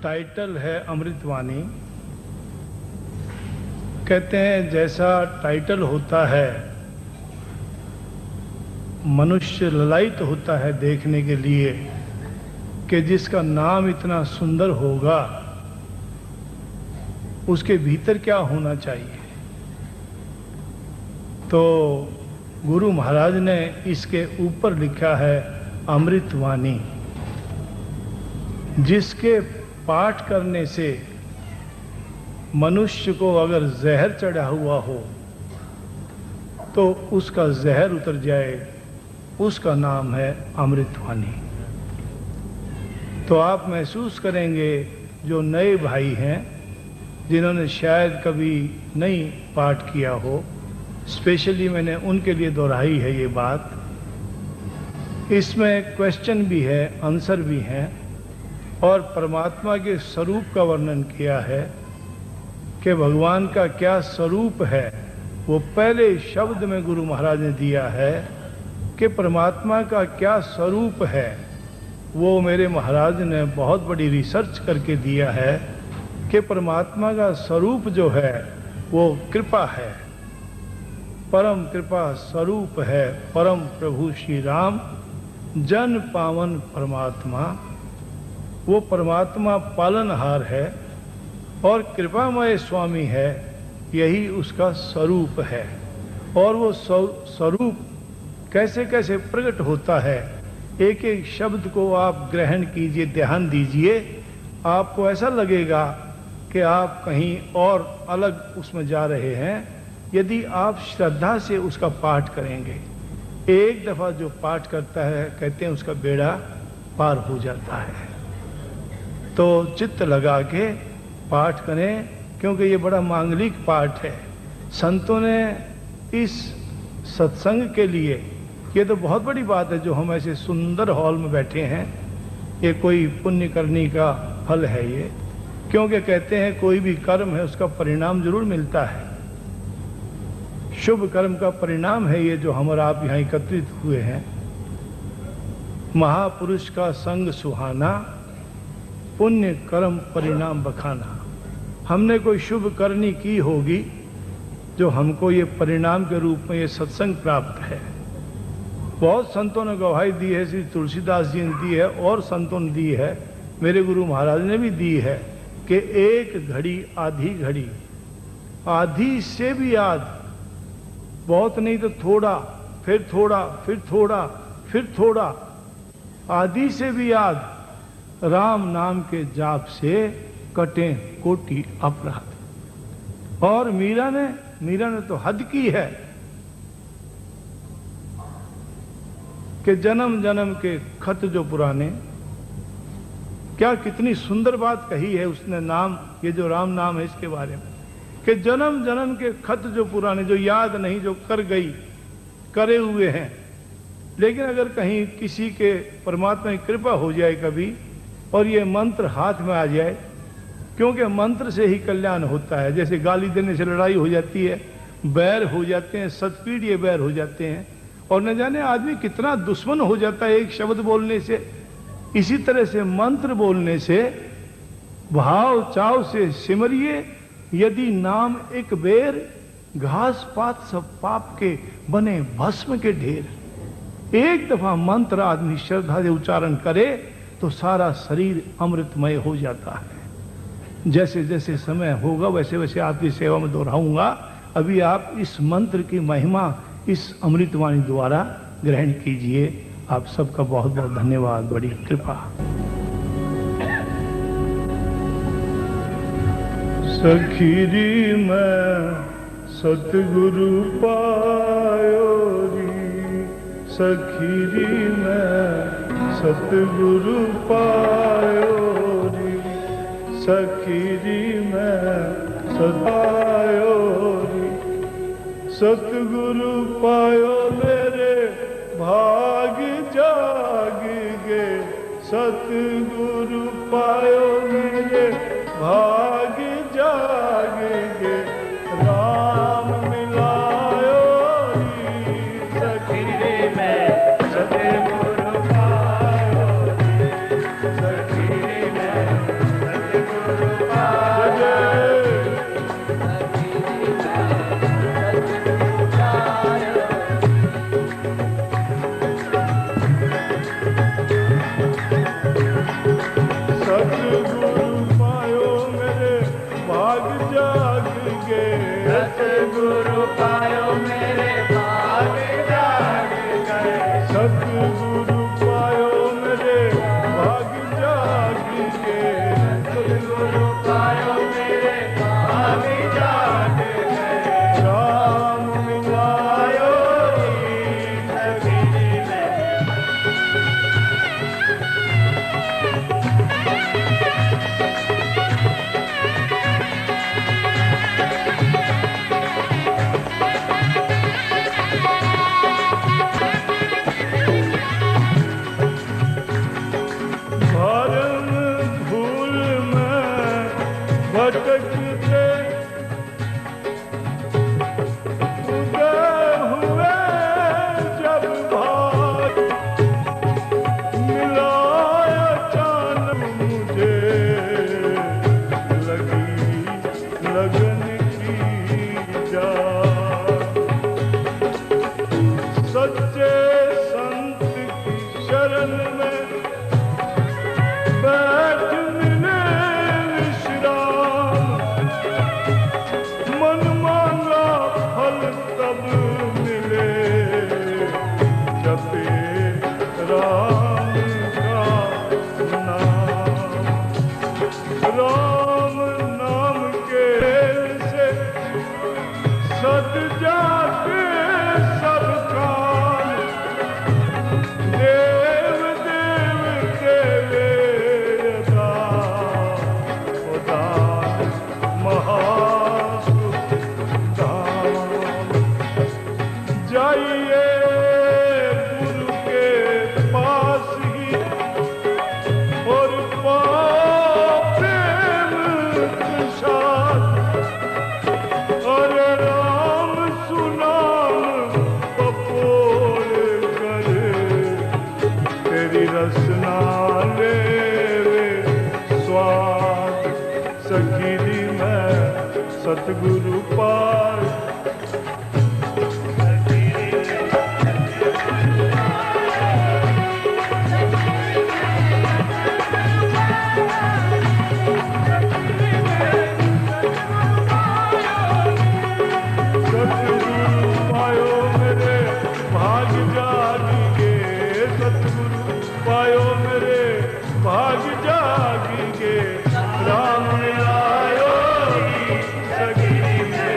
Title है अमृतवाणी। कहते हैं जैसा टाइटल होता है मनुष्य ललायित होता है देखने के लिए कि जिसका नाम इतना सुंदर होगा उसके भीतर क्या होना चाहिए। तो गुरु महाराज ने इसके ऊपर लिखा है अमृतवाणी, जिसके पाठ करने से मनुष्य को अगर जहर चढ़ा हुआ हो तो उसका जहर उतर जाए, उसका नाम है अमृतवाणी। तो आप महसूस करेंगे जो नए भाई हैं जिन्होंने शायद कभी नहीं पाठ किया हो, स्पेशली मैंने उनके लिए दोहराई है ये बात। इसमें क्वेश्चन भी है, आंसर भी हैं और परमात्मा के स्वरूप का वर्णन किया है कि भगवान का क्या स्वरूप है। वो पहले शब्द में गुरु महाराज ने दिया है कि परमात्मा का क्या स्वरूप है। वो मेरे महाराज ने बहुत बड़ी रिसर्च करके दिया है कि परमात्मा का स्वरूप जो है वो कृपा है, परम कृपा स्वरूप है। परम प्रभु श्री राम जन पावन परमात्मा, वो परमात्मा पालनहार है और कृपामय स्वामी है, यही उसका स्वरूप है। और वो स्वरूप कैसे कैसे प्रकट होता है, एक एक शब्द को आप ग्रहण कीजिए, ध्यान दीजिए, आपको ऐसा लगेगा कि आप कहीं और अलग उसमें जा रहे हैं यदि आप श्रद्धा से उसका पाठ करेंगे। एक दफा जो पाठ करता है कहते हैं उसका बेड़ा पार हो जाता है। तो चित्त लगा के पाठ करें, क्योंकि ये बड़ा मांगलिक पाठ है। संतों ने इस सत्संग के लिए, ये तो बहुत बड़ी बात है जो हम ऐसे सुंदर हॉल में बैठे हैं, ये कोई पुण्य करने का फल है ये। क्योंकि कहते हैं कोई भी कर्म है उसका परिणाम जरूर मिलता है। शुभ कर्म का परिणाम है ये जो हम और आप यहाँ एकत्रित हुए हैं। महापुरुष का संग सुहाना, पुण्य कर्म परिणाम बखाना। हमने कोई शुभ करनी की होगी जो हमको ये परिणाम के रूप में ये सत्संग प्राप्त है। बहुत संतों ने गवाही दी है, श्री तुलसीदास जी ने दी है और संतों ने दी है, मेरे गुरु महाराज ने भी दी है कि एक घड़ी आधी घड़ी, आधी से भी याद, बहुत नहीं तो थोड़ा, फिर थोड़ा, फिर थोड़ा, फिर थोड़ा, आधी से भी याद, राम नाम के जाप से कटे कोटि अपराध। और मीरा ने तो हद की है कि जन्म जन्म के खत जो पुराने, क्या कितनी सुंदर बात कही है उसने। नाम, ये जो राम नाम है इसके बारे में, कि जन्म जन्म के खत जो पुराने, जो याद नहीं, जो कर गई, करे हुए हैं। लेकिन अगर कहीं किसी के परमात्मा की कृपा हो जाए कभी और ये मंत्र हाथ में आ जाए, क्योंकि मंत्र से ही कल्याण होता है। जैसे गाली देने से लड़ाई हो जाती है, बैर हो जाते हैं, सतपीढ़ीय बैर हो जाते हैं, और न जाने आदमी कितना दुश्मन हो जाता है एक शब्द बोलने से। इसी तरह से मंत्र बोलने से, भाव चाव से सिमरिए यदि नाम एक बेर, घास पात सब पाप के बने भस्म के ढेर। एक दफा मंत्र आदमी श्रद्धा से उच्चारण करे तो सारा शरीर अमृतमय हो जाता है। जैसे जैसे समय होगा वैसे वैसे आपकी सेवा में दोहराऊंगा। अभी आप इस मंत्र की महिमा इस अमृतवाणी द्वारा ग्रहण कीजिए। आप सबका बहुत बहुत धन्यवाद, बड़ी कृपा। सखीरी मैं सतगुरु पायो री, सखीरी मैं सतगुरु पायो री, सखीरी मैं सदायो री, सतगुरु पायो मेरे भाग जाग गे, सतगुरु पायो मेरे भाग जाग गे, राम मिलायो री, सखीरी मैं सतगुरु पायो री, सखीरी मैं भटकते उदय हुए जब भाग, मिला अचानक मुझे लगी लगन की जाग। सच्चे संत की शरण में बैठ मिले विश्राम, मन मांगा फल तब मिले, जपे राम का नाम। राम नाम के से सद जाके सब काम, देव देव देवे उदार महासुख धाम। जाइए गुरु के पास ही और पाओ प्रेम प्रसाद। अरे राम सुनाम बपोर कर, तेरी रसना लेवे स्वाद। सखी दी मैं सतगुरु पार, सतगुरु पायो मेरे भाग जागिगे, सतगुरु पायो मेरे भाग जागिगे। राम मिलायो सखी मेरे,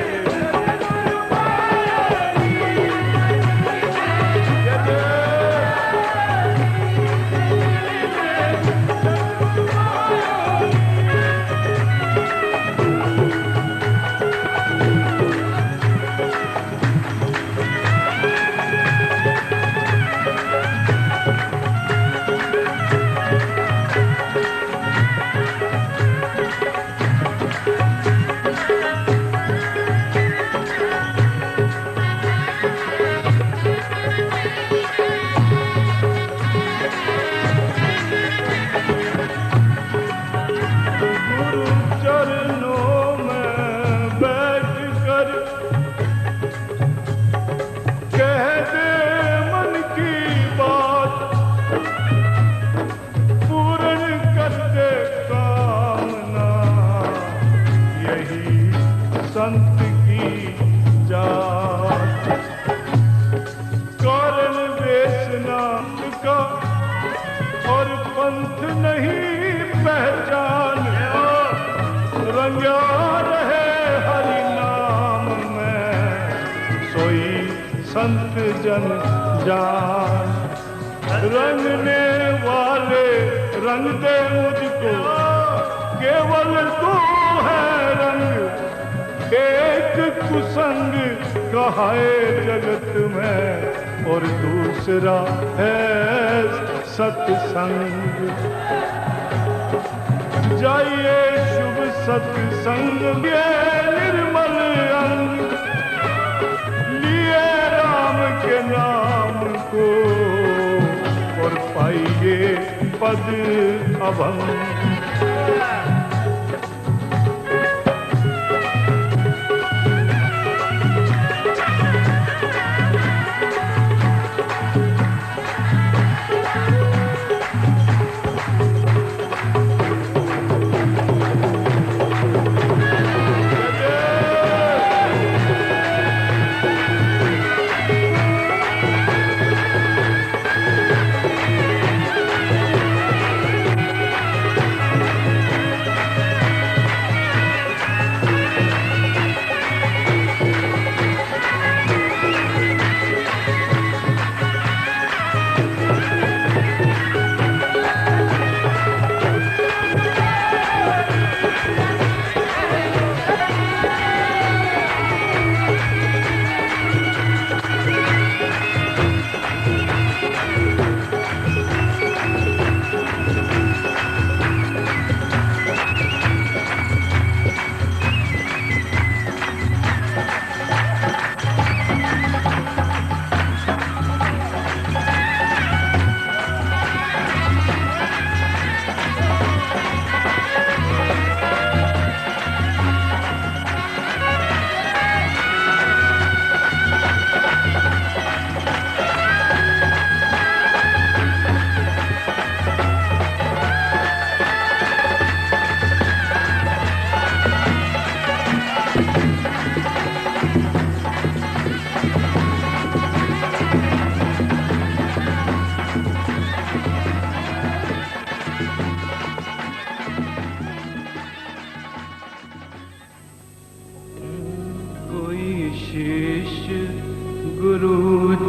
गुरु चरणों में बैठ कर कह दे मन की बात, पूर्ण कर दे कामना, यही संत की जात। कारण बेचना का और पंथ नहीं पहचान, रंगा रहे हरि नाम में, सोई संत जन जान। रंगने वाले रंग दे मुझको, केवल तू है रंग। एक कुसंग कहाए जगत में, और दूसरा है सत्संग। जाइए शुभ सत्संग ये निर्मल अंग, लिए राम के नाम को और पाइए पद अभंग।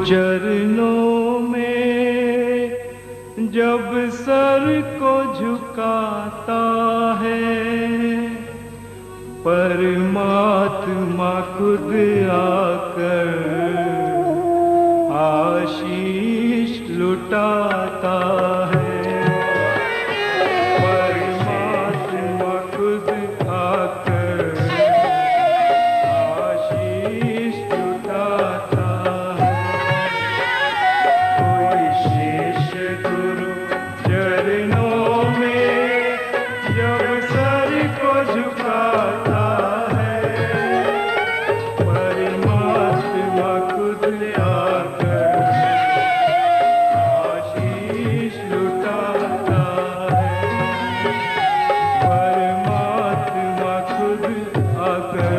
चरणों में जब सर को झुकाता है, परमात्मा खुद आकर आशीष लुटाता है। परमात्मा खुद आकर आशीष लुटाता है। कोई शेष गुरु चरणों में जब सर को झुकाता है, परमात्मा खुद आकर आशीष लुटाता है। परमात्मा खुद आकर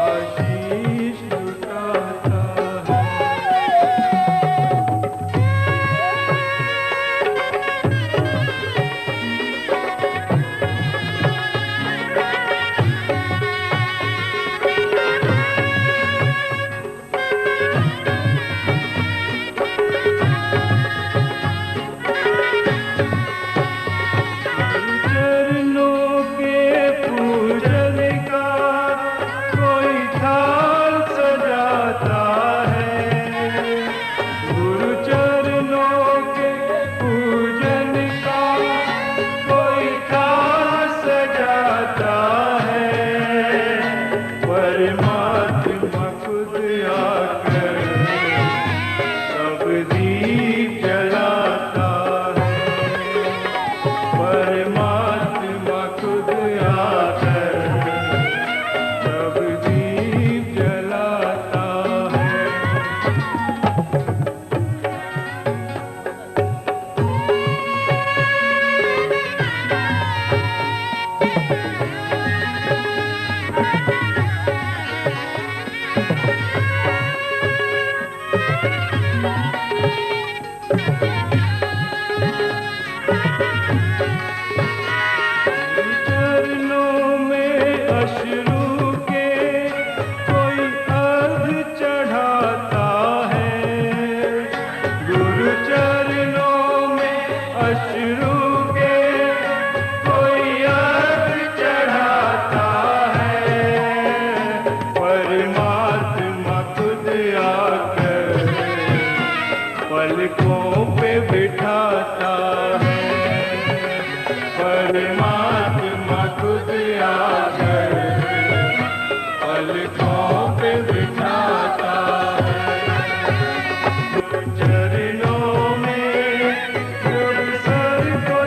आशीष लुटाता है। चरणों के पूजन का कोई थाल सजाता है। गुरु चरणों के पूजन का कोई थाल सजाता है। परमात्मा खुद आकर सब दीप जलाता है। परमात्मा खुद आकर सब दीप जलाता है। चरणों में अश्रु के कोई अर्घ चढ़ाता है। गुरु चरणों में अश्रु के कोई अर्घ चढ़ाता है। परमात्मा खुद आकर पलकों पे बिठाता है। परमात्मा खुद आकर पलकों पे बिठाता है। चरणों में जब सर को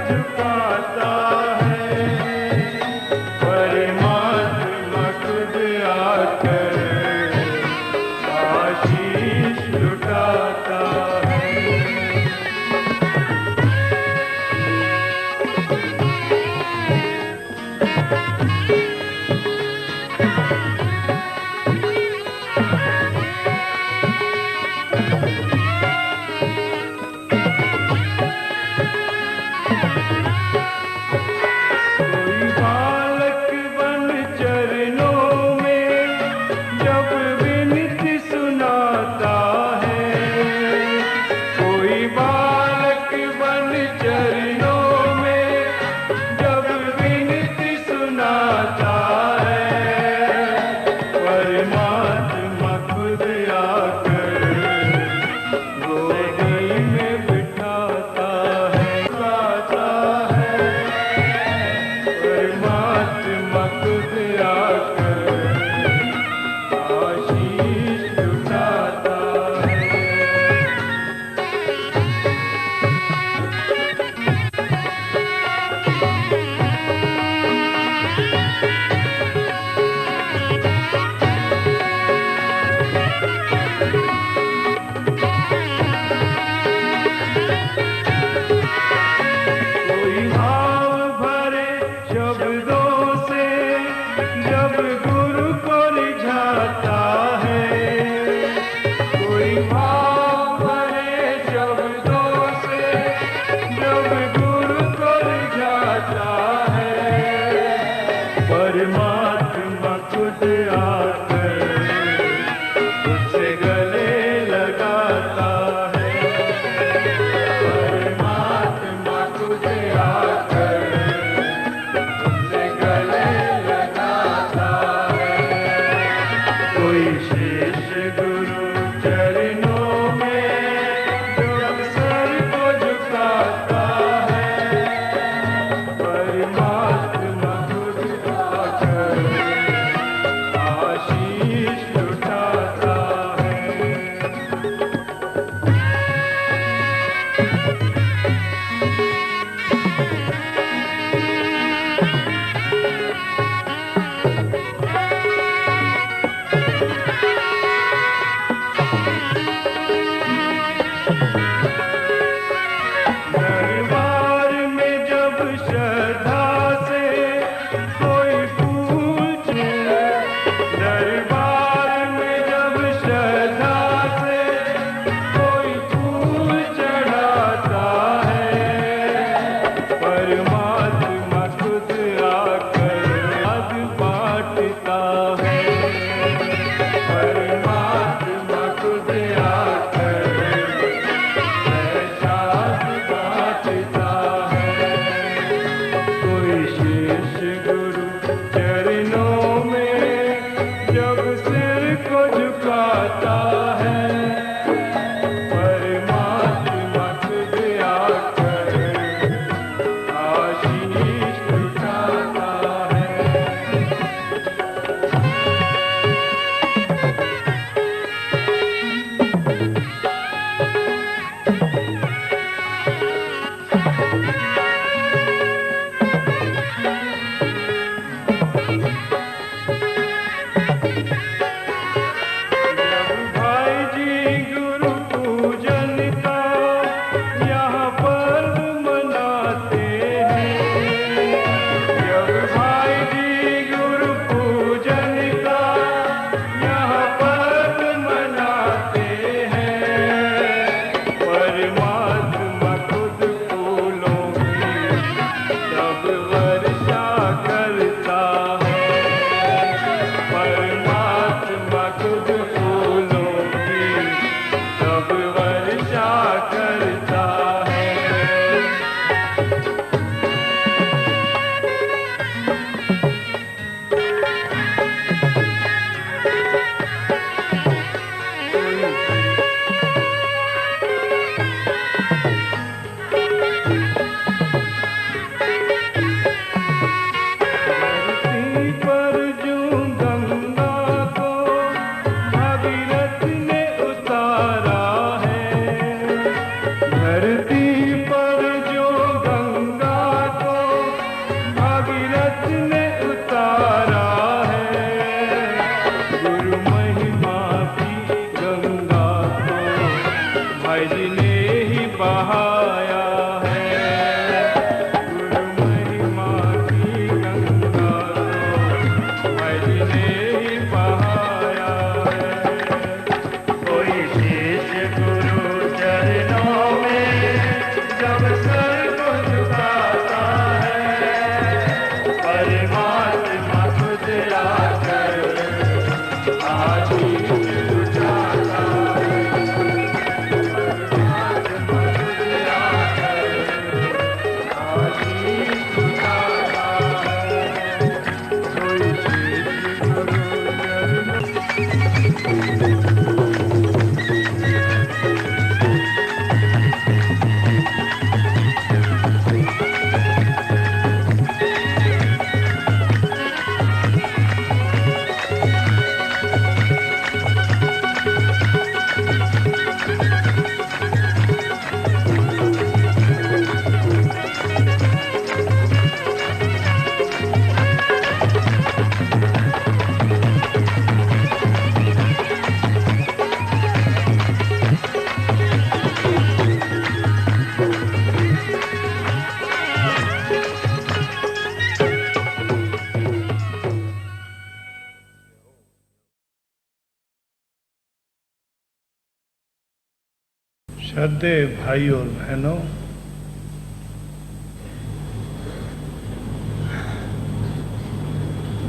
श्रद्धेय भाई और बहनों,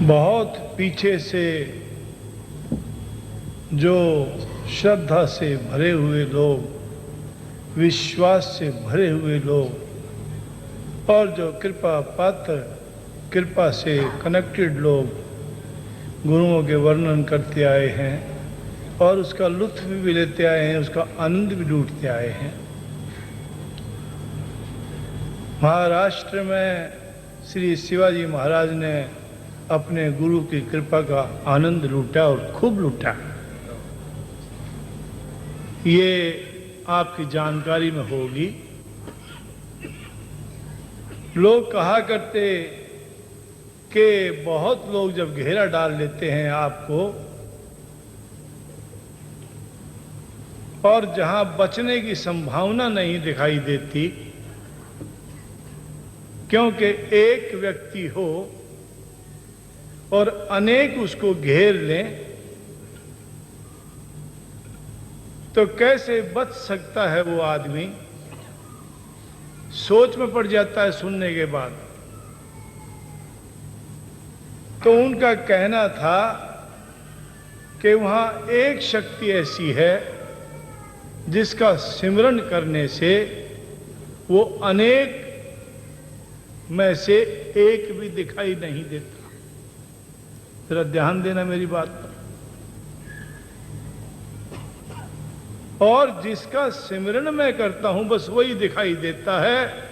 बहुत पीछे से जो श्रद्धा से भरे हुए लोग, विश्वास से भरे हुए लोग और जो कृपा पात्र, कृपा से कनेक्टेड लोग गुरुओं के वर्णन करते आए हैं और उसका लुत्फ भी लेते आए हैं, उसका आनंद भी लूटते आए हैं। महाराष्ट्र में श्री शिवाजी महाराज ने अपने गुरु की कृपा का आनंद लूटा और खूब लूटा। ये आपकी जानकारी में होगी। लोग कहा करते कि बहुत लोग जब घेरा डाल लेते हैं आपको और जहां बचने की संभावना नहीं दिखाई देती, क्योंकि एक व्यक्ति हो और अनेक उसको घेर लें, तो कैसे बच सकता है वो आदमी? सोच में पड़ जाता है सुनने के बाद। तो उनका कहना था कि वहां एक शक्ति ऐसी है जिसका सिमरण करने से वो अनेक में से एक भी दिखाई नहीं देता। जरा ध्यान देना मेरी बात पर। और जिसका सिमरण मैं करता हूं बस वही दिखाई देता है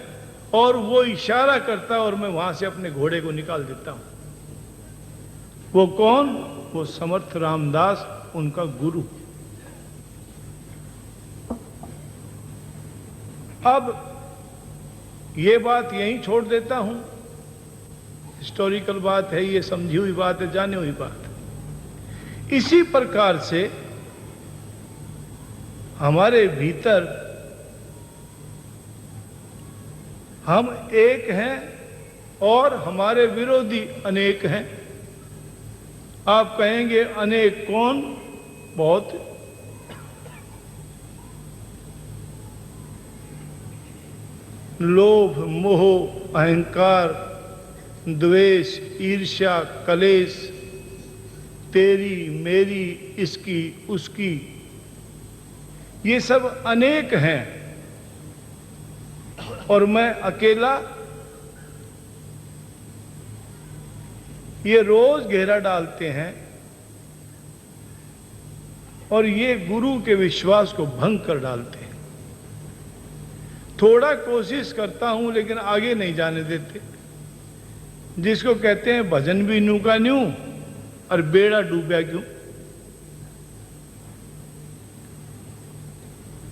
और वो इशारा करता है और मैं वहां से अपने घोड़े को निकाल देता हूं। वो कौन? वो समर्थ रामदास, उनका गुरु। अब ये बात यहीं छोड़ देता हूं। हिस्टोरिकल बात है, ये समझी हुई बात है, जानी हुई बात है। इसी प्रकार से हमारे भीतर हम एक हैं और हमारे विरोधी अनेक हैं। आप कहेंगे अनेक कौन? बहुत। लोभ, मोह, अहंकार, द्वेष, ईर्ष्या, कलेश, तेरी मेरी, इसकी उसकी, ये सब अनेक हैं और मैं अकेला। ये रोज घेरा डालते हैं और ये गुरु के विश्वास को भंग कर डालते हैं। थोड़ा कोशिश करता हूं लेकिन आगे नहीं जाने देते। जिसको कहते हैं भजन भी न्यू का न्यू और बेड़ा डूबा क्यों।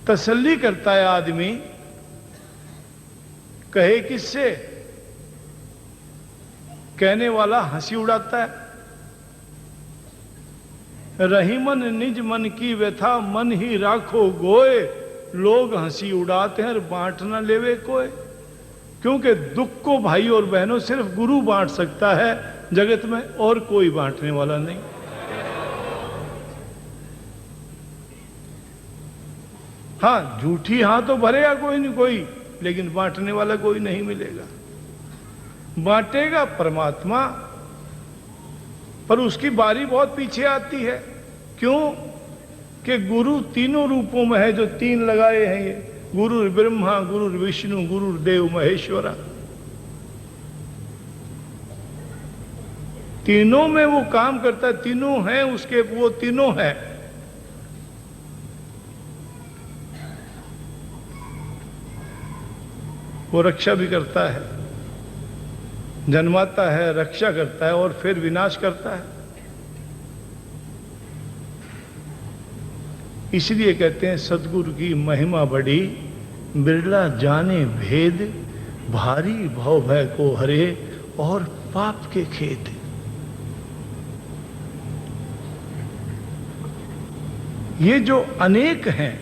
तसल्ली करता है आदमी, कहे किससे? कहने वाला हंसी उड़ाता है। रही मन निज मन की व्यथा, मन ही राखो गोए। लोग हंसी उड़ाते हैं और बांट ना लेवे कोई। क्योंकि दुख को भाई और बहनों सिर्फ गुरु बांट सकता है जगत में, और कोई बांटने वाला नहीं। हाँ, झूठी हाँ तो भरेगा कोई नहीं कोई, लेकिन बांटने वाला कोई नहीं मिलेगा। बांटेगा परमात्मा, पर उसकी बारी बहुत पीछे आती है। क्यों? कि गुरु तीनों रूपों में है, जो तीन लगाए हैं ये, गुरु ब्रह्मा, गुरु विष्णु, गुरु देव महेश्वरा। तीनों में वो काम करता है, तीनों हैं उसके, वो तीनों हैं। वो रक्षा भी करता है, जन्माता है, रक्षा करता है और फिर विनाश करता है। इसलिए कहते हैं सतगुरु की महिमा बड़ी, बिरला जाने भेद, भारी भव भय को हरे और पाप के खेद। ये जो अनेक हैं,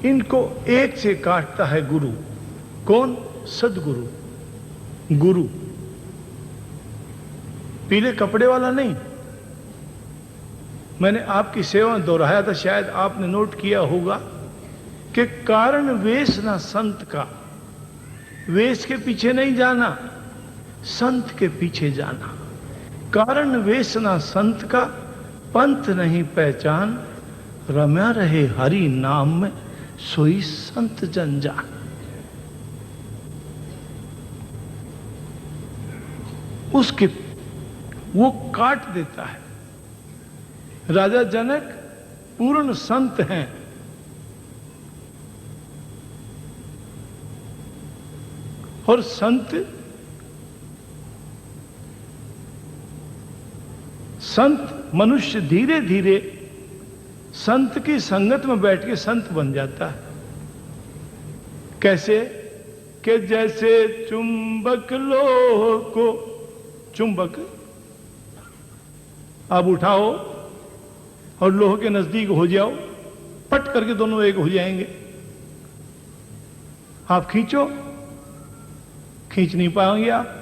इनको एक से काटता है गुरु। कौन? सदगुरु। गुरु पीले कपड़े वाला नहीं। मैंने आपकी सेवा में दोहराया था, शायद आपने नोट किया होगा कि कारण वेश ना संत का। वेश के पीछे नहीं जाना, संत के पीछे जाना। कारण वेश ना संत का, पंथ नहीं पहचान। रम्या रहे हरि नाम में, सोई संत जन जान। उसके वो काट देता है। राजा जनक पूर्ण संत हैं, और संत मनुष्य धीरे धीरे संत की संगत में बैठ के संत बन जाता है। कैसे? कि जैसे चुंबक लोह को, चुंबक आप उठाओ और लोह के नजदीक हो जाओ, पट करके दोनों एक हो जाएंगे। आप खींचो, खींच नहीं पाएंगे आप।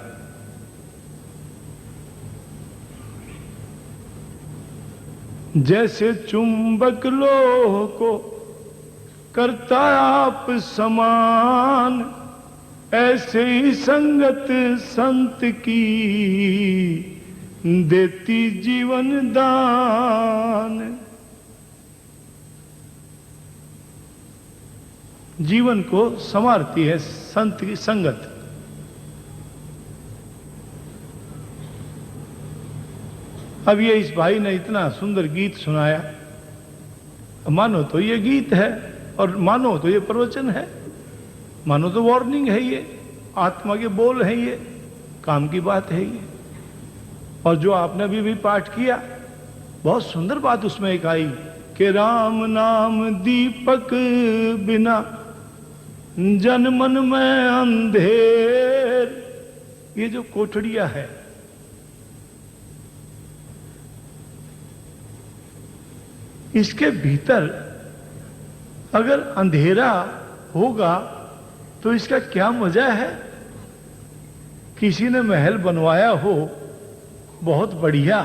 जैसे चुंबक लोह को करता आप समान, ऐसे ही संगत संत की देती जीवन दान। जीवन को संवारती है संत की संगत। अब ये इस भाई ने इतना सुंदर गीत सुनाया, मानो तो ये गीत है और मानो तो ये प्रवचन है, मानो तो वार्निंग है, ये आत्मा के बोल है, ये काम की बात है ये। और जो आपने अभी भी पाठ किया, बहुत सुंदर बात उसमें एक आई कि राम नाम दीपक बिना जन मन में अंधेर। ये जो कोठड़िया है, इसके भीतर अगर अंधेरा होगा तो इसका क्या मजा है। किसी ने महल बनवाया हो बहुत बढ़िया,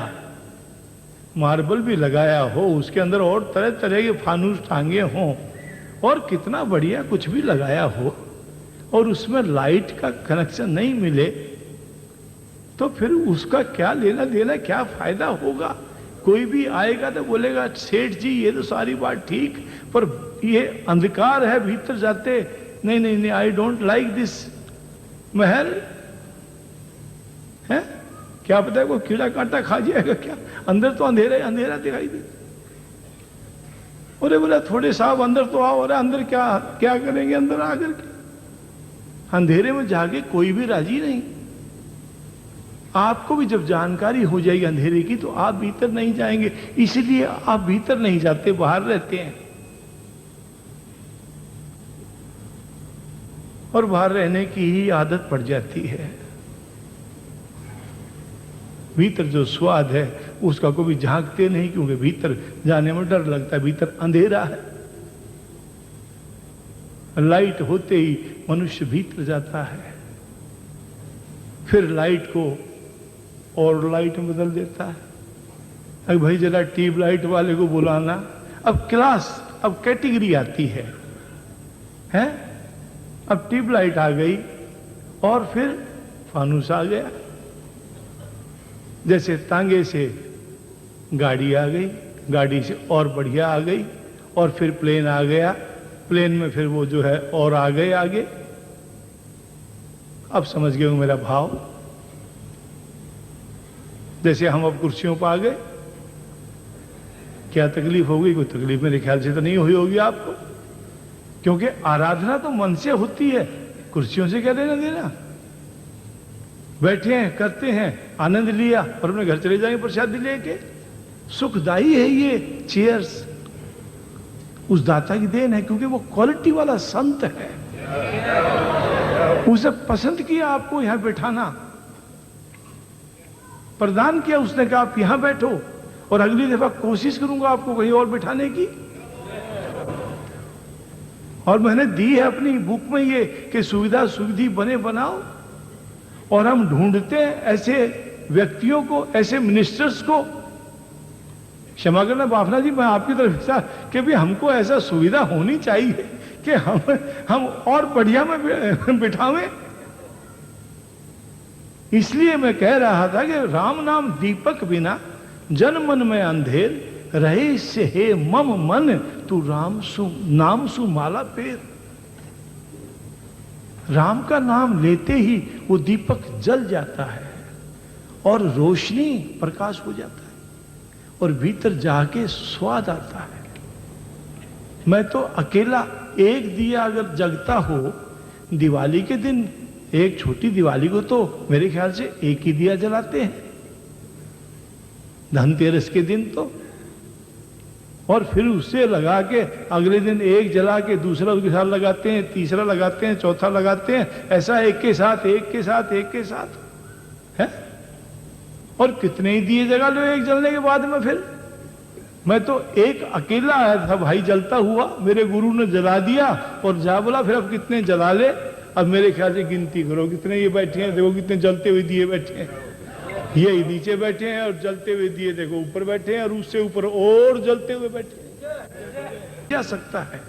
मार्बल भी लगाया हो, उसके अंदर और तरह तरह के फानूस टांगे हों और कितना बढ़िया कुछ भी लगाया हो, और उसमें लाइट का कनेक्शन नहीं मिले, तो फिर उसका क्या लेना देना, क्या फायदा होगा। कोई भी आएगा तो बोलेगा सेठ जी ये तो सारी बात ठीक, पर ये अंधकार है भीतर जाते, नहीं नहीं नहीं, आई डोंट लाइक दिस महल है। क्या पता है कोई कीड़ा कांटा खा जाएगा क्या, अंदर तो अंधेरा अंधेरा दिखाई दे। अरे बोला थोड़े साहब अंदर तो आओ। अरे अंदर क्या क्या करेंगे अंदर आकर के, अंधेरे में जाके कोई भी राजी नहीं। आपको भी जब जानकारी हो जाएगी अंधेरे की तो आप भीतर नहीं जाएंगे, इसलिए आप भीतर नहीं जाते, बाहर रहते हैं। और बाहर रहने की ही आदत पड़ जाती है। भीतर जो स्वाद है उसका कभी झांकते नहीं, क्योंकि भीतर जाने में डर लगता है, भीतर अंधेरा है। लाइट होते ही मनुष्य भीतर जाता है, फिर लाइट को और लाइट में बदल देता है। अब भाई जरा ट्यूब लाइट वाले को बुलाना। अब क्लास, अब कैटेगरी आती है, हैं? अब ट्यूब लाइट आ गई और फिर फानूस आ गया। जैसे तांगे से गाड़ी आ गई, गाड़ी से और बढ़िया आ गई, और फिर प्लेन आ गया, प्लेन में फिर वो जो है और आ गए आगे। अब समझ गए हो मेरा भाव। जैसे हम अब कुर्सियों पर आ गए, क्या तकलीफ होगी? कोई तकलीफ मेरे ख्याल से तो नहीं हुई होगी आपको, क्योंकि आराधना तो मन से होती है, कुर्सियों से क्या लेना देना। बैठे हैं, करते हैं, आनंद लिया और अपने घर चले जाएंगे प्रसाद लेके। सुखदाई है ये चेयर्स, उस दाता की देन है, क्योंकि वो क्वालिटी वाला संत है, उसे पसंद किया आपको यहां बैठाना, प्रदान किया, उसने कहा आप यहां बैठो और अगली दफा कोशिश करूंगा आपको कहीं और बिठाने की। और मैंने दी है अपनी बुक में ये कि सुविधा सुविधि बने बनाओ, और हम ढूंढते हैं ऐसे व्यक्तियों को, ऐसे मिनिस्टर्स को। क्षमा करना बाफना जी, मैं आपकी तरफ से कि भी हमको ऐसा सुविधा होनी चाहिए कि हम और बढ़िया में बिठावें। इसलिए मैं कह रहा था कि राम नाम दीपक बिना जन मन में अंधेर, रहे से हे मम मन तू राम सु नाम सु माला पेर। राम का नाम लेते ही वो दीपक जल जाता है और रोशनी प्रकाश हो जाता है और भीतर जाके स्वाद आता है। मैं तो अकेला एक दिया अगर जगता हो दिवाली के दिन, एक छोटी दिवाली को तो मेरे ख्याल से एक ही दिया जलाते हैं, धनतेरस के दिन तो और फिर उससे लगा के अगले दिन एक जला के दूसरा उसके साथ लगाते हैं, तीसरा लगाते हैं, चौथा लगाते हैं, ऐसा एक के साथ एक के साथ एक के साथ है। और कितने ही दिए जगा लो एक जलने के बाद में। फिर मैं तो एक अकेला आया था भाई जलता हुआ, मेरे गुरु ने जला दिया और जा बोला फिर अब कितने जला ले। अब मेरे ख्याल से गिनती करो कितने ये बैठे हैं, देखो कितने जलते हुए दिए बैठे हैं, ये नीचे बैठे हैं और जलते हुए दिए देखो ऊपर बैठे हैं और उससे ऊपर और जलते हुए बैठे हैं। क्या सकता है।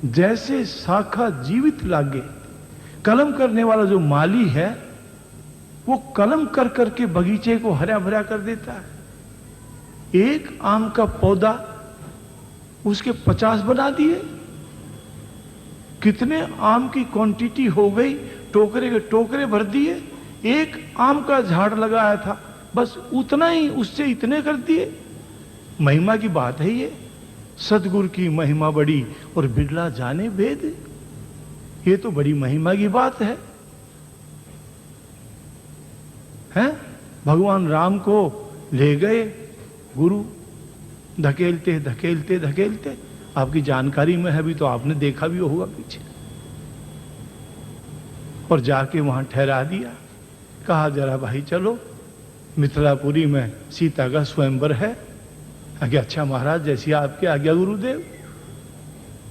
जैसे शाखा जीवित लागे, कलम करने वाला जो माली है वो कलम कर करके बगीचे को हरा भरा कर देता है। एक आम का पौधा उसके 50 बना दिए, कितने आम की क्वांटिटी हो गई, टोकरे के टोकरे भर दिए। एक आम का झाड़ लगाया था बस उतना ही, उससे इतने कर दिए। महिमा की बात है ये, सतगुरु की महिमा बड़ी और बिरला जाने भेद। ये तो बड़ी महिमा की बात है। हैं? भगवान राम को ले गए गुरु, धकेलते धकेलते धकेलते, आपकी जानकारी में है भी तो आपने देखा भी होगा पीछे, और जाके वहां ठहरा दिया। कहा जरा भाई चलो मिथिलापुरी में सीता का स्वयंवर है। आगे अच्छा महाराज जैसी आपके आज्ञा गुरुदेव।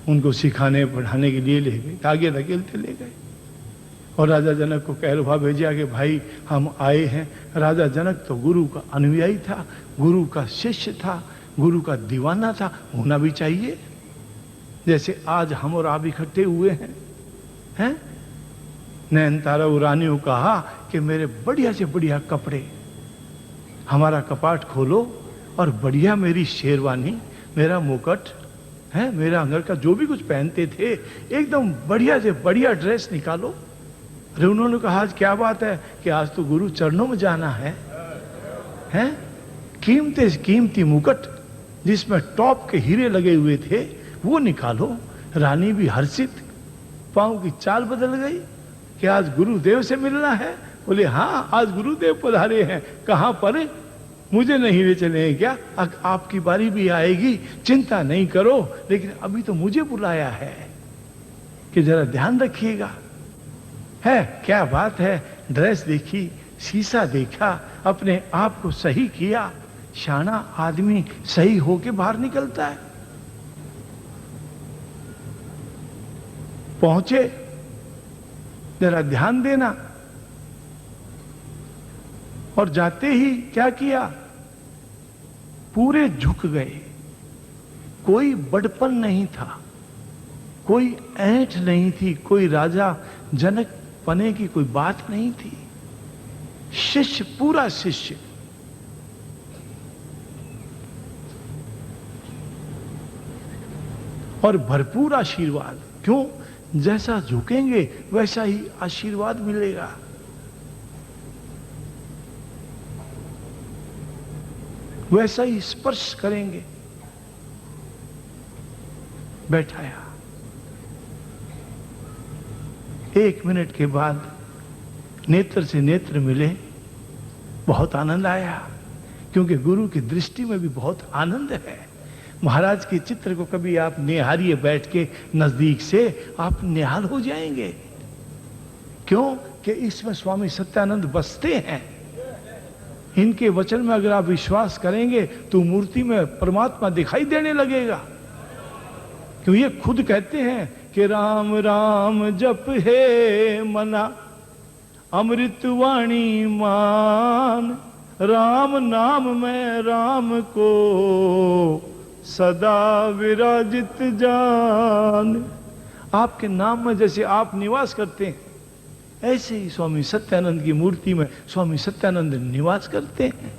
उनको सिखाने पढ़ाने के लिए ले गए, आगे धकेलते ले गए और राजा जनक को कहलवा भेजा कि भाई हम आए हैं। राजा जनक तो गुरु का अनुयायी था, गुरु का शिष्य था, गुरु का दीवाना था, होना भी चाहिए। जैसे आज हम और आप इकट्ठे हुए हैं? नयनतारा उरानी को कहा कि मेरे बढ़िया से बढ़िया कपड़े, हमारा कपाट खोलो और बढ़िया मेरी शेरवानी, मेरा मुकुट है, मेरा अंगर का जो भी कुछ पहनते थे एकदम बढ़िया से बढ़िया ड्रेस निकालो। अरे उन्होंने कहा आज क्या बात है कि आज तो गुरु चरणों में जाना है? कीमती से कीमती मुकुट जिसमें टॉप के हीरे लगे हुए थे वो निकालो। रानी भी हर्षित, पांव की चाल बदल गई कि आज गुरुदेव से मिलना है। बोले हाँ आज गुरुदेव पधारे हैं। कहां पर? मुझे नहीं ले चले क्या? आपकी बारी भी आएगी, चिंता नहीं करो, लेकिन अभी तो मुझे बुलाया है कि जरा ध्यान रखिएगा। है क्या बात है। ड्रेस देखी, शीशा देखा, अपने आप को सही किया। शाना आदमी सही होके बाहर निकलता है। पहुंचे, जरा ध्यान देना। और जाते ही क्या किया? पूरे झुक गए। कोई बड़पन नहीं था, कोई ऐंठ नहीं थी, कोई राजा जनक पने की कोई बात नहीं थी। शिष्य, पूरा शिष्य। और भरपूर आशीर्वाद। क्यों? जैसा झुकेंगे वैसा ही आशीर्वाद मिलेगा। वैसा ही स्पर्श करेंगे। बैठाया। 1 मिनट के बाद नेत्र से नेत्र मिले। बहुत आनंद आया, क्योंकि गुरु की दृष्टि में भी बहुत आनंद है। महाराज के चित्र को कभी आप निहारिए बैठ के नजदीक से, आप निहाल हो जाएंगे। क्यों? कि इसमें स्वामी सत्यानंद बसते हैं। इनके वचन में अगर आप विश्वास करेंगे तो मूर्ति में परमात्मा दिखाई देने लगेगा। क्यों? ये खुद कहते हैं कि राम राम जप है मना, अमृत वाणी मान, राम नाम में राम को सदा विराजित जान। आपके नाम में जैसे आप निवास करते हैं, ऐसे ही स्वामी सत्यानंद की मूर्ति में स्वामी सत्यानंद निवास करते हैं।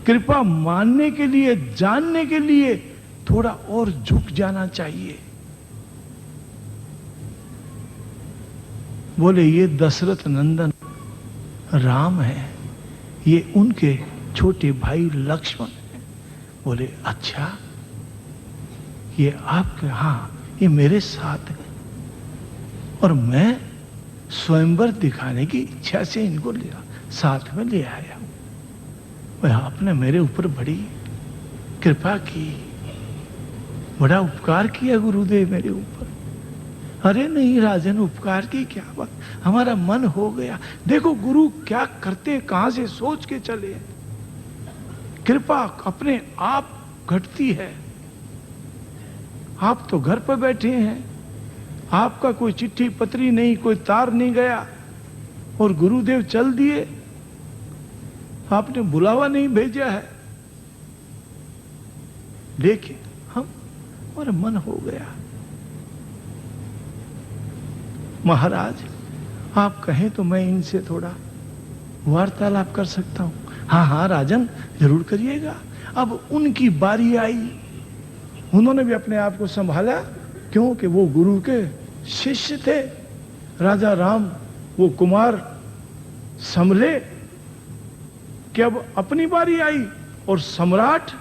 कृपा मानने के लिए, जानने के लिए थोड़ा और झुक जाना चाहिए। बोले ये दशरथ नंदन राम है, ये उनके छोटे भाई लक्ष्मण हैं। बोले अच्छा, ये आपके, हाँ ये मेरे साथ है, और मैं स्वयंवर दिखाने की इच्छा से इनको लिया साथ में ले आया हूं। वह आपने मेरे ऊपर बड़ी कृपा की, बड़ा उपकार किया गुरुदेव मेरे ऊपर। अरे नहीं राजन, उपकार की क्या बात, हमारा मन हो गया। देखो गुरु क्या करते, कहां से सोच के चले। कृपा अपने आप घटती है। आप तो घर पर बैठे हैं, आपका कोई चिट्ठी पत्री नहीं, कोई तार नहीं गया, और गुरुदेव चल दिए। आपने बुलावा नहीं भेजा है, लेकिन हमारा मन हो गया। महाराज आप कहें तो मैं इनसे थोड़ा वार्तालाप कर सकता हूं। हाँ हाँ राजन, जरूर करिएगा। अब उनकी बारी आई। उन्होंने भी अपने आप को संभाला, क्योंकि वो गुरु के शिष्य थे। राजा राम वो कुमार संभले कि अब अपनी बारी आई, और सम्राट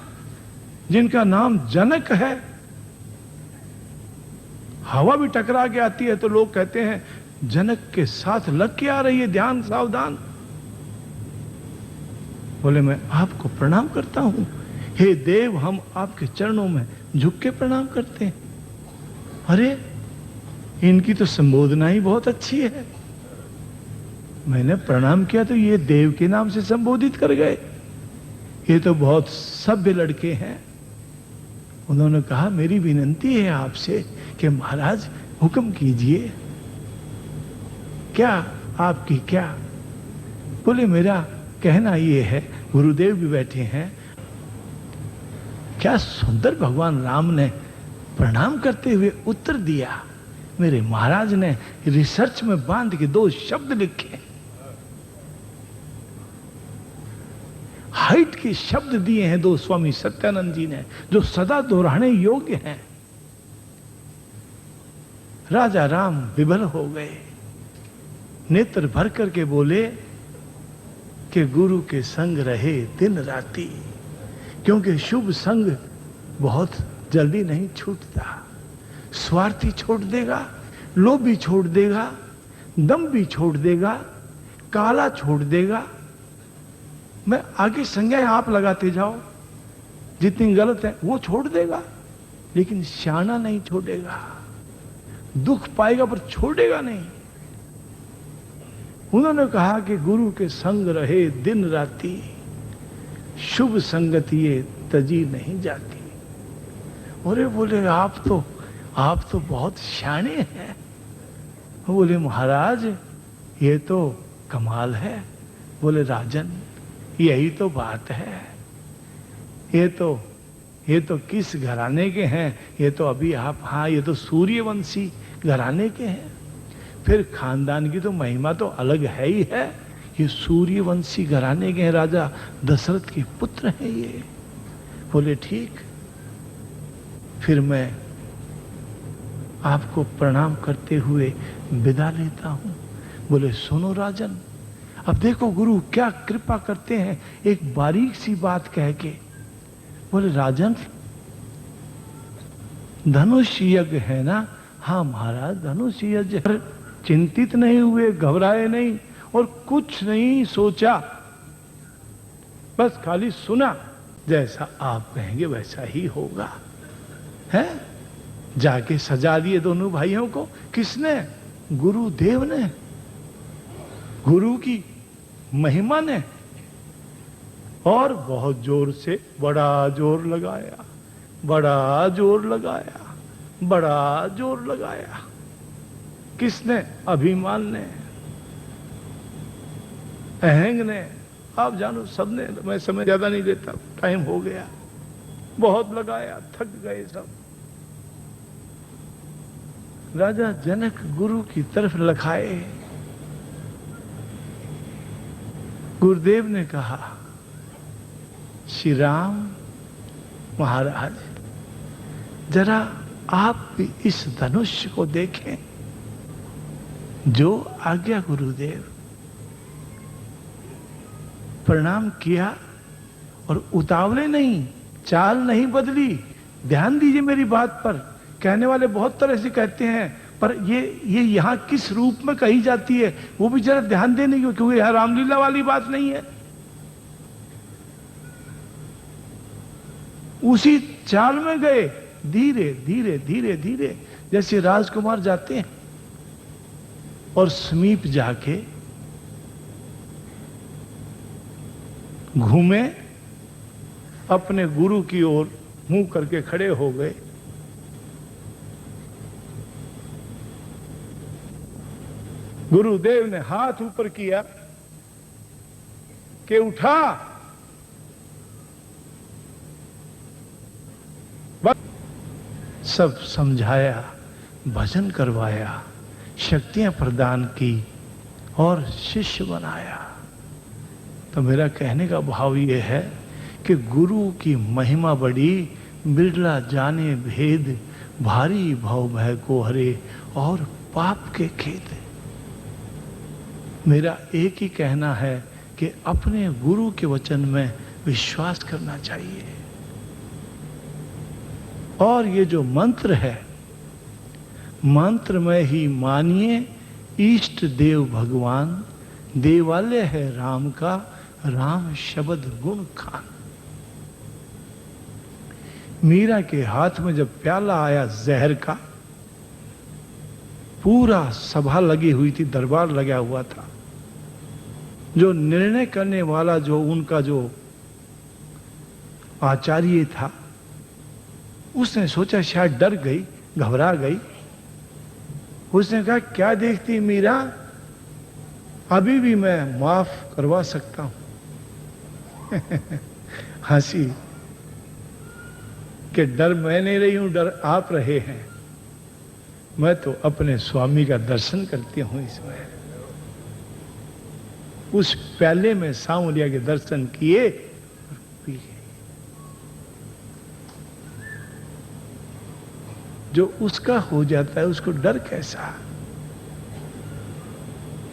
जिनका नाम जनक है, हवा भी टकरा के आती है तो लोग कहते हैं जनक के साथ लग के आ रही है, ध्यान सावधान। बोले मैं आपको प्रणाम करता हूं, हे देव, हम आपके चरणों में झुक के प्रणाम करते हैं। अरे इनकी तो संबोधना ही बहुत अच्छी है। मैंने प्रणाम किया तो ये देव के नाम से संबोधित कर गए, ये तो बहुत सभ्य लड़के हैं। उन्होंने कहा मेरी विनती है आपसे कि महाराज हुक्म कीजिए। क्या आपकी क्या? बोले मेरा कहना ये है, गुरुदेव भी बैठे हैं। क्या सुंदर भगवान राम ने प्रणाम करते हुए उत्तर दिया। मेरे महाराज ने रिसर्च में बांध के 2 शब्द लिखे, हाइट के शब्द दिए हैं 2 स्वामी सत्यानंद जी ने, जो सदा दोहराने योग्य हैं। राजा राम विभल हो गए, नेत्र भर करके बोले कि गुरु के संग रहे दिन राती, क्योंकि शुभ संग बहुत जल्दी नहीं छूटता। स्वार्थी छोड़ देगा, लोभी छोड़ देगा, दम भी छोड़ देगा, काला छोड़ देगा। मैं आगे संज्ञाएं आप लगाते जाओ, जितनी गलत है वो छोड़ देगा, लेकिन शाना नहीं छोड़ेगा। दुख पाएगा पर छोड़ेगा नहीं। उन्होंने कहा कि गुरु के संग रहे दिन राती, शुभ संगति ये तजी नहीं जाती। अरे बोले आप तो बहुत शाने हैं। बोले महाराज ये तो कमाल है। बोले राजन यही तो बात है। ये तो किस घराने के हैं? ये तो अभी आप, हाँ ये तो सूर्यवंशी घराने के हैं। फिर खानदान की तो महिमा तो अलग है ही है। ये सूर्यवंशी घराने के हैं, राजा दशरथ के पुत्र हैं ये। बोले ठीक, फिर मैं आपको प्रणाम करते हुए विदा लेता हूं। बोले सुनो राजन, अब देखो गुरु क्या कृपा करते हैं, एक बारीक सी बात कह के। बोले राजन धनुष यज्ञ है ना? हाँ महाराज धनुष यज्ञ। चिंतित नहीं हुए, घबराए नहीं और कुछ नहीं सोचा, बस खाली सुना। जैसा आप कहेंगे वैसा ही होगा। है जाके सजा दिए दोनों भाइयों को। किसने? गुरुदेव ने, गुरु की महिमा ने। और बहुत जोर से बड़ा जोर लगाया, बड़ा जोर लगाया, बड़ा जोर लगाया। किसने? अभिमान ने, अहंग ने, आप जानो सबने। मैं समय ज्यादा नहीं लेता, टाइम हो गया। बहुत लगाया, थक गए सब। राजा जनक गुरु की तरफ लखाए। गुरुदेव ने कहा श्री राम महाराज जरा आप भी इस धनुष को देखें। जो आज्ञा गुरुदेव। प्रणाम किया, और उतावले नहीं, चाल नहीं बदली। ध्यान दीजिए मेरी बात पर। कहने वाले बहुत तरह से कहते हैं, पर ये यहां किस रूप में कही जाती है वो भी जरा ध्यान देने की, क्योंकि यहां रामलीला वाली बात नहीं है। उसी चाल में गए, धीरे धीरे धीरे धीरे, जैसे राजकुमार जाते हैं और समीप जाके घूमे, अपने गुरु की ओर मुंह करके खड़े हो गए। गुरुदेव ने हाथ ऊपर किया कि उठा। सब समझाया, भजन करवाया, शक्तियां प्रदान की और शिष्य बनाया। तो मेरा कहने का भाव यह है कि गुरु की महिमा बड़ी, बिरला जाने भेद, भारी भव भय को हरे और पाप के खेद। मेरा एक ही कहना है कि अपने गुरु के वचन में विश्वास करना चाहिए। और ये जो मंत्र है, मंत्र में ही मानिए इष्ट देव भगवान, देवालय है राम का, राम शब्द गुण खान। मीरा के हाथ में जब प्याला आया जहर का, पूरा सभा लगी हुई थी, दरबार लगा हुआ था। जो निर्णय करने वाला, जो उनका जो आचार्य था, उसने सोचा शायद डर गई, घबरा गई। उसने कहा, क्या देखती मीरा, अभी भी मैं माफ करवा सकता हूं। हंसी कि डर मैं नहीं रही हूं, डर आप रहे हैं। मैं तो अपने स्वामी का दर्शन करती हूं इसमें। उस प्याले में सांवलिया के दर्शन किए और पी गए। जो उसका हो जाता है उसको डर कैसा।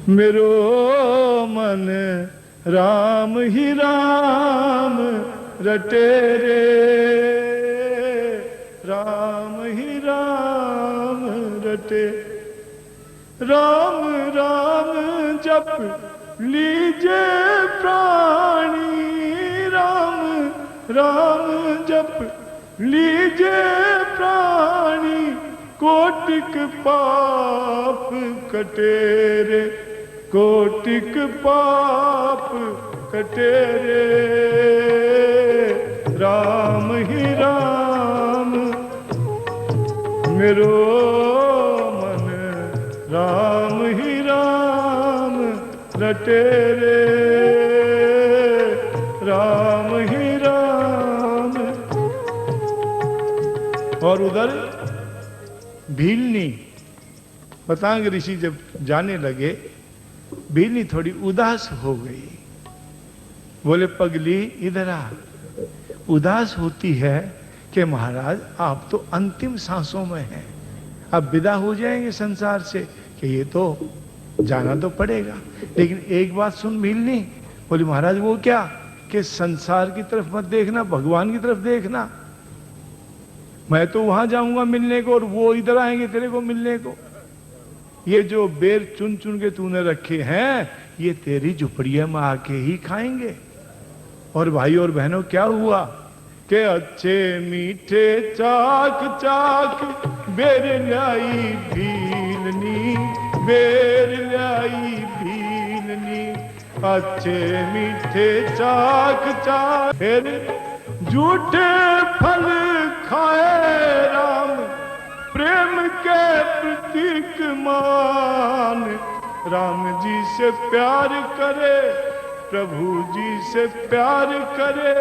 मेरो मन राम ही राम रटे रे, राम ही राम रटे। राम राम जप लीजे प्राणी, राम राम जप लीजे प्राणी, कोटिक पाप कटे रे, कोटिक पाप कटे रे। राम ही राम मेरो मन, राम ही राम रटे रे, राम ही राम। और उधर भीलनी, पतंग ऋषि जब जाने लगे, भीलनी थोड़ी उदास हो गई। बोले, पगली इधर आ। उदास होती है कि महाराज आप तो अंतिम सांसों में हैं, अब विदा हो जाएंगे संसार से, कि ये तो जाना तो पड़ेगा। लेकिन एक बात सुन भीलनी। बोली, महाराज वो क्या? कि संसार की तरफ मत देखना, भगवान की तरफ देखना। मैं तो वहां जाऊंगा मिलने को और वो इधर आएंगे तेरे को मिलने को। ये जो बेर चुन चुन के तूने रखे हैं, ये तेरी झुपड़िया में आके ही खाएंगे। और भाई और बहनों, क्या हुआ कि अच्छे मीठे चाक चाक बेर लाई भीलनी, बेर लाई भीलनी। अच्छे मीठे चाक चाक फिर झूठे फल खाए राम, प्रेम के प्रतीक मान। राम जी से प्यार करे, प्रभु जी से प्यार करे,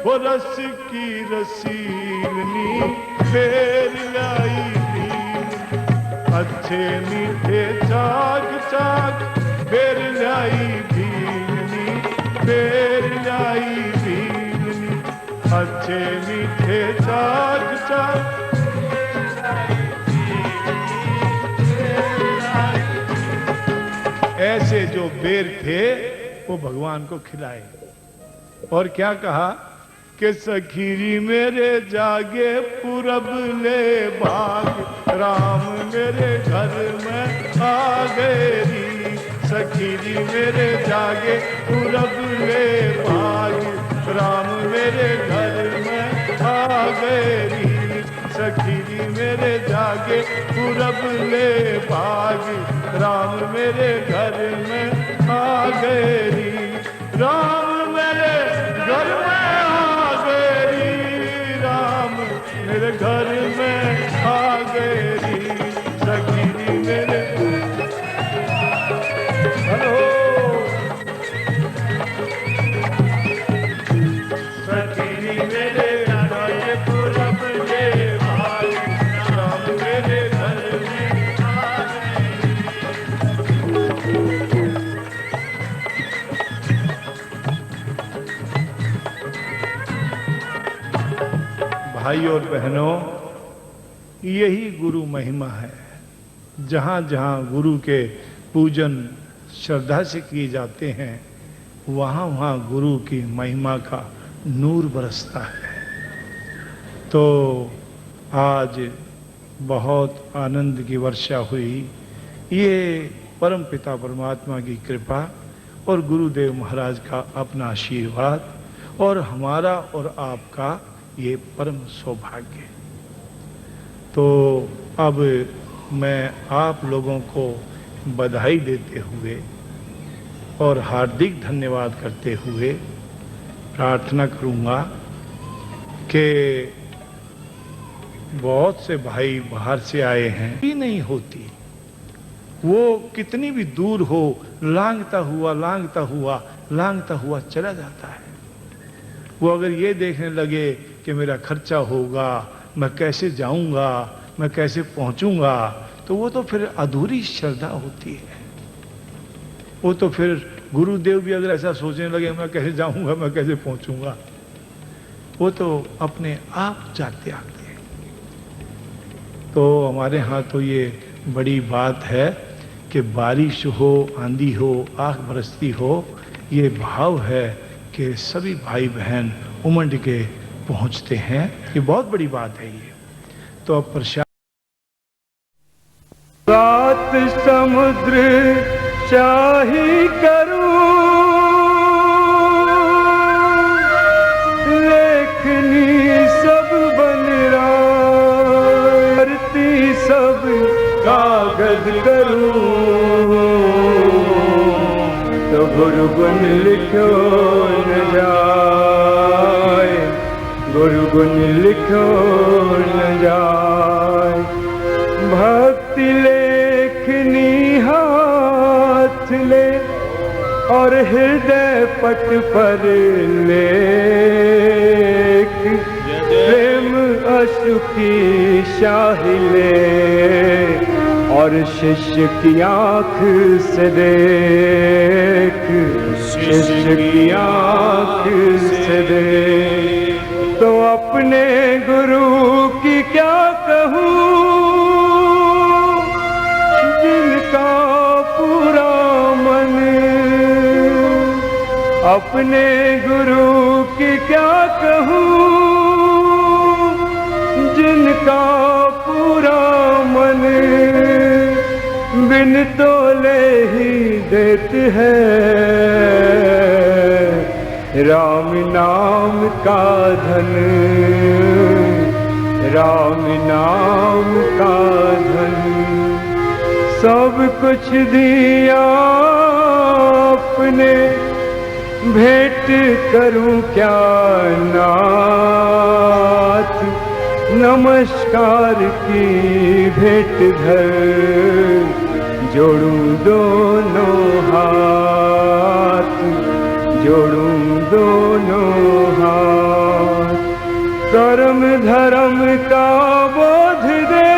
वो रस की रसीलनी बेर लाई भीलनी। अच्छे मीठे चाक चाक बेर लाई भीलनी, बेर लाई भीलनी। अच्छे मीठे चाक चाक। ऐसे जो बेर थे वो भगवान को खिलाए। और क्या कहा के सखीरी मेरे जागे पूरब ले भाग राम मेरे घर में आ गए री। सखीरी मेरे जागे पूरब ले भाग राम मेरे घर में आ गए री। सखीरी मेरे जागे पूरब ले भाग राम मेरे घर में आ गए री। राम मेरे घर में आ गए री। राम मेरे घर में आ गए री। सखीरी मेरे हेलो सखीरी मेरे जागे पूरब ले भाग राम मेरे घर में आ गए। भाई और बहनों, यही गुरु महिमा है। जहाँ जहाँ गुरु के पूजन श्रद्धा से किए जाते हैं, वहाँ वहाँ गुरु की महिमा का नूर बरसता है। तो आज बहुत आनंद की वर्षा हुई। ये परम पिता परमात्मा की कृपा और गुरुदेव महाराज का अपना आशीर्वाद और हमारा और आपका ये परम सौभाग्य। तो अब मैं आप लोगों को बधाई देते हुए और हार्दिक धन्यवाद करते हुए प्रार्थना करूंगा कि बहुत से भाई बाहर से आए हैं, भी नहीं होती, वो कितनी भी दूर हो, लांघता हुआ चला जाता है। वो अगर ये देखने लगे कि मेरा खर्चा होगा, मैं कैसे जाऊंगा, मैं कैसे पहुंचूंगा, तो वो तो फिर अधूरी श्रद्धा होती है। वो तो फिर गुरुदेव भी अगर ऐसा सोचने लगे मैं कैसे जाऊंगा, मैं कैसे पहुंचूंगा, वो तो अपने आप जाते आते हैं। तो हमारे यहाँ तो ये बड़ी बात है कि बारिश हो, आंधी हो, आग बरसती हो, ये भाव है कि सभी भाई बहन उमंड के पहुंचते हैं। ये बहुत बड़ी बात है ये। तो अब प्रसाद सात समुद्र चाही करूं, लेखनी सब बन रही, सब कागज करूं, तो गुरु गुण लिखो न जाए, गुरु गुण लिखो न जाए। भक्ति लेखनी हाथ ले और हृदय पट पर लेख, प्रेम अश्रु की शाही ले और शिष्य की आंख से देख, शिष्य की आंख से देख। तो अपने गुरु की क्या कहूँ, जिनका पूरा मन, अपने गुरु की क्या कहूँ, जिनका पूरा मन बिन तोले ही देते हैं राम नाम का धन, राम नाम का धन। सब कुछ दिया अपने, भेंट करूं क्या नाथ, नमस्कार की भेंट धर, जोड़ूं दोनों हाथ, जोड़ूं दोनों हाथ। कर्म धर्म का बोध दे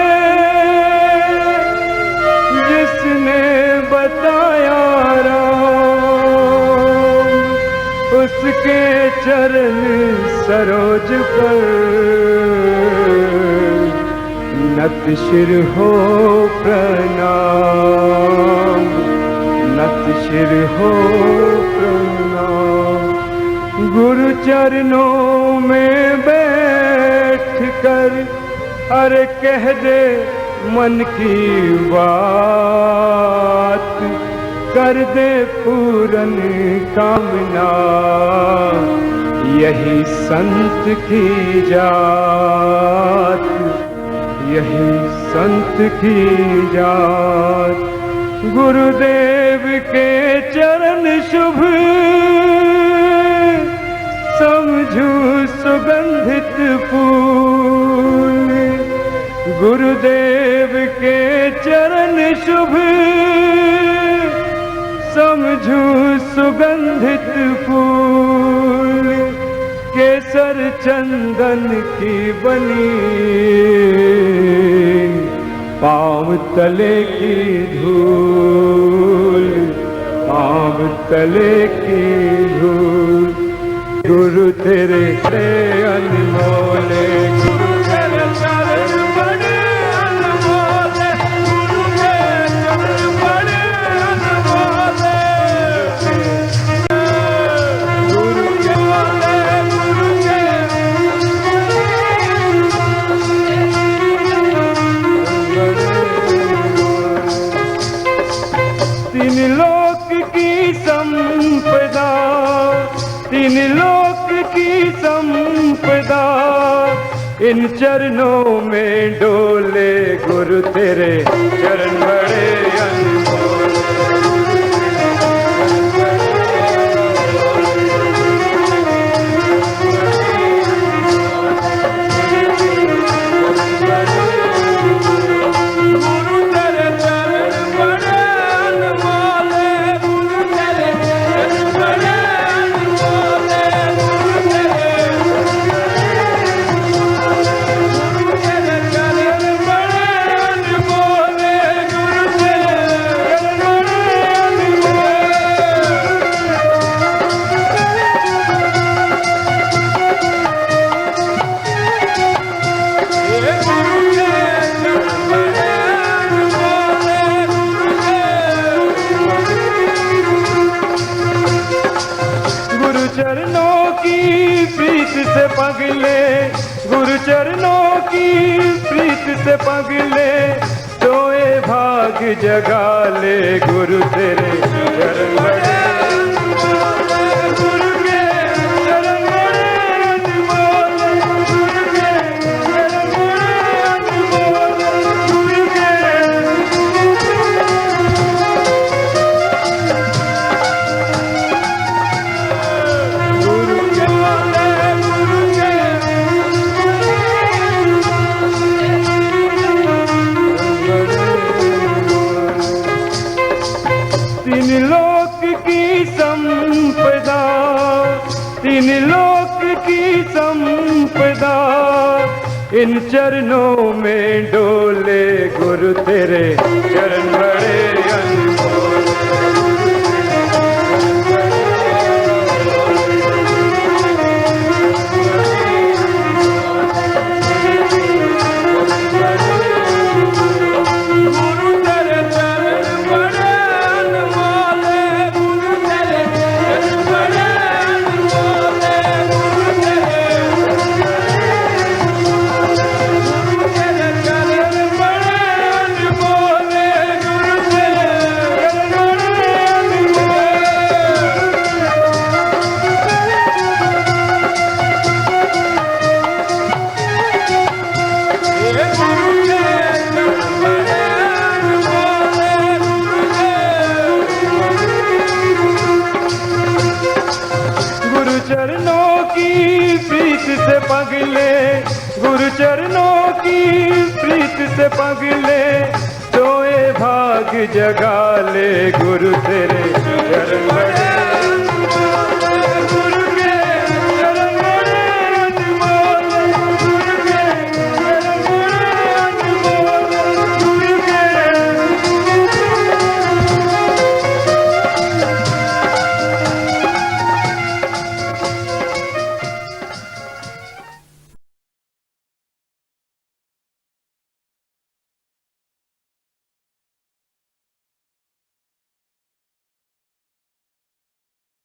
जिसने बताया राम, उसके चरण सरोज पर नत शिर हो प्रणाम, नत शिर हो प्रणाम। गुरु चरणों में बैठ कर अरे कह दे मन की बात, कर दे पूरन कामना, यही संत की जात, यही संत की जात। गुरुदेव के चरण शुभ समझू सुगंधित फूल, गुरुदेव के चरण शुभ समझू सुगंधित फूल। केसर चंदन की बनी पाँव तले की धूल, पाँव तले की धूल। गुरु तेरे अनमोले, गुरु तेरे चरण बड़े अनमोले, गुरु तेरे चरण बड़े अनमोले। गुरु के वाले, गुरु के तीन लोक की संपदा, तीन लोक की संपदा, इन चरणों में डोले। गुरु तेरे चरण बड़े अनमोल, चरणों की प्रीत से पगले, गुरु चरणों की प्रीत से पगले, सोए भाग जगा ले। गुरु तेरे चरण बड़े, गुरु के चरण बड़े अनमोल, गुरु के चरण बड़े अनमोल, गुरु के तीन लोक की संपदा, तीन लोक की संपदा, इन चरणों में डोले। गुरु तेरे चरण बड़े अनमोल, चरणों की प्रीत से पगले, गुरु चरणों की प्रीत से पगले, सोए भाग जगा ले। गुरु तेरे चरण बड़े